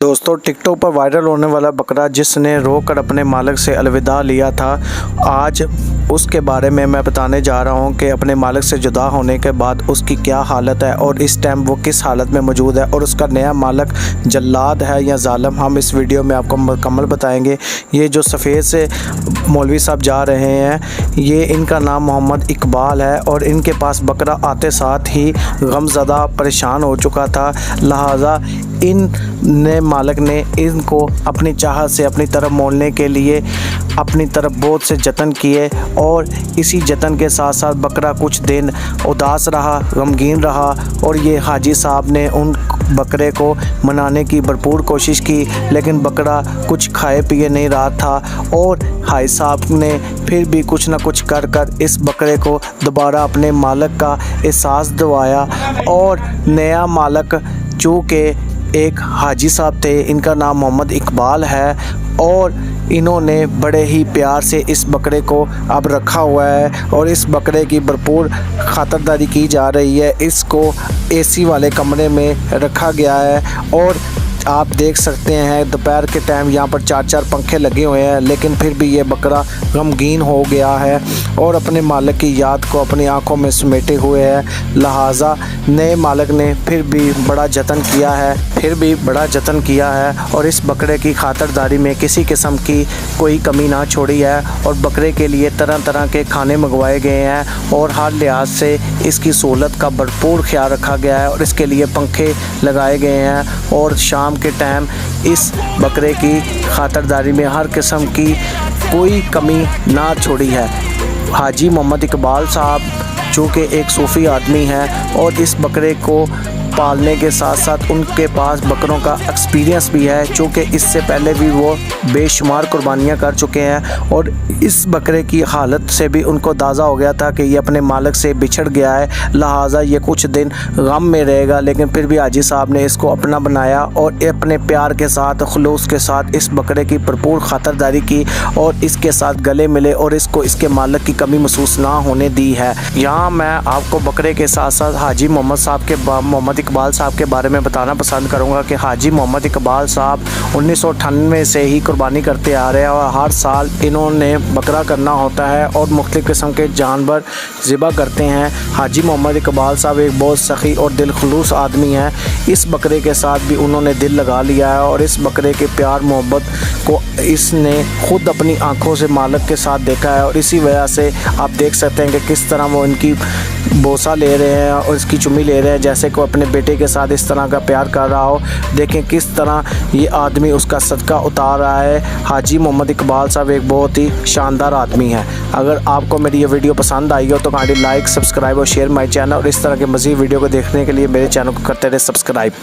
दोस्तों टिकटॉक पर वायरल होने वाला बकरा जिसने रो कर अपने मालिक से अलविदा लिया था, आज उसके बारे में मैं बताने जा रहा हूं कि अपने मालिक से जुदा होने के बाद उसकी क्या हालत है और इस टाइम वो किस हालत में मौजूद है और उसका नया मालिक जल्लाद है या जालिम, हम इस वीडियो में आपको मुकम्मल बताएंगे। ये जो सफ़ेद से मौलवी साहब जा रहे हैं, ये इनका नाम मोहम्मद इकबाल है और इनके पास बकरा आते साथ ही गमज़दा परेशान हो चुका था, लिहाजा इन मालिक ने इनको अपनी चाहत से अपनी तरफ मोड़ने के लिए अपनी तरफ बहुत से जतन किए और इसी जतन के साथ साथ बकरा कुछ दिन उदास रहा, गमगीन रहा और ये हाजी साहब ने उन बकरे को मनाने की भरपूर कोशिश की, लेकिन बकरा कुछ खाए पिए नहीं रहा था और हाजी साहब ने फिर भी कुछ ना कुछ कर इस बकरे को दोबारा अपने मालिक का एहसास दिलाया और नया मालिक चूँकि एक हाजी साहब थे, इनका नाम मोहम्मद इकबाल है और इन्होंने बड़े ही प्यार से इस बकरे को अब रखा हुआ है और इस बकरे की भरपूर खातिरदारी की जा रही है। इसको एसी वाले कमरे में रखा गया है और आप देख सकते हैं दोपहर के टाइम यहाँ पर 4-4 पंखे लगे हुए हैं, लेकिन फिर भी ये बकरा गमगीन हो गया है और अपने मालिक की याद को अपनी आंखों में समेटे हुए है। लिहाजा नए मालिक ने फिर भी बड़ा जतन किया है और इस बकरे की खातिरदारी में किसी किस्म की कोई कमी ना छोड़ी है और बकरे के लिए तरह तरह के खाने मंगवाए गए हैं और हर लिहाज से इसकी सहूलत का भरपूर ख्याल रखा गया है और इसके लिए पंखे लगाए गए हैं और शाम के टाइम इस बकरे की खातिरदारी में हर किस्म की कोई कमी ना छोड़ी है। हाजी मोहम्मद इकबाल साहब जो कि एक सूफ़ी आदमी हैं और इस बकरे को पालने के साथ साथ उनके पास बकरों का एक्सपीरियंस भी है, चूँकि इससे पहले भी वो बेशुमार कुर्बानियाँ कर चुके हैं और इस बकरे की हालत से भी उनको अंदाज़ा हो गया था कि ये अपने मालिक से बिछड़ गया है, लिहाजा ये कुछ दिन गम में रहेगा, लेकिन फिर भी हाजी साहब ने इसको अपना बनाया और अपने प्यार के साथ खुलूस के साथ इस बकरे की भरपूर खातिरदारी की और इसके साथ गले मिले और इसको इसके मालिक की कमी महसूस ना होने दी है। यहाँ मैं आपको बकरे के साथ साथ हाजी मोहम्मद इकबाल साहब के बारे में बताना पसंद करूंगा कि हाजी मोहम्मद इकबाल साहब 1998 से ही कुर्बानी करते आ रहे हैं और हर साल इन्होंने बकरा करना होता है और मुख्तलिफ़ किस्म के जानवर ज़िबा करते हैं। हाजी मोहम्मद इकबाल साहब एक बहुत सखी और दिल खलूस आदमी हैं। इस बकरे के साथ भी उन्होंने दिल लगा लिया है और इस बकरे के प्यार मोहब्बत को इसने ख़ुद अपनी आँखों से मालिक के साथ देखा है और इसी वजह से आप देख सकते हैं कि किस तरह वो इनकी बोसा ले रहे हैं और इसकी चुम्मी ले रहे हैं, जैसे को अपने बेटे के साथ इस तरह का प्यार कर रहा हो। देखें किस तरह ये आदमी उसका सदका उतार रहा है। हाजी मोहम्मद इकबाल साहब एक बहुत ही शानदार आदमी है। अगर आपको मेरी ये वीडियो पसंद आई हो तो काइंडली लाइक, सब्सक्राइब और शेयर माय चैनल और इस तरह के मज़ीद वीडियो को देखने के लिए मेरे चैनल को करते रहे सब्सक्राइब।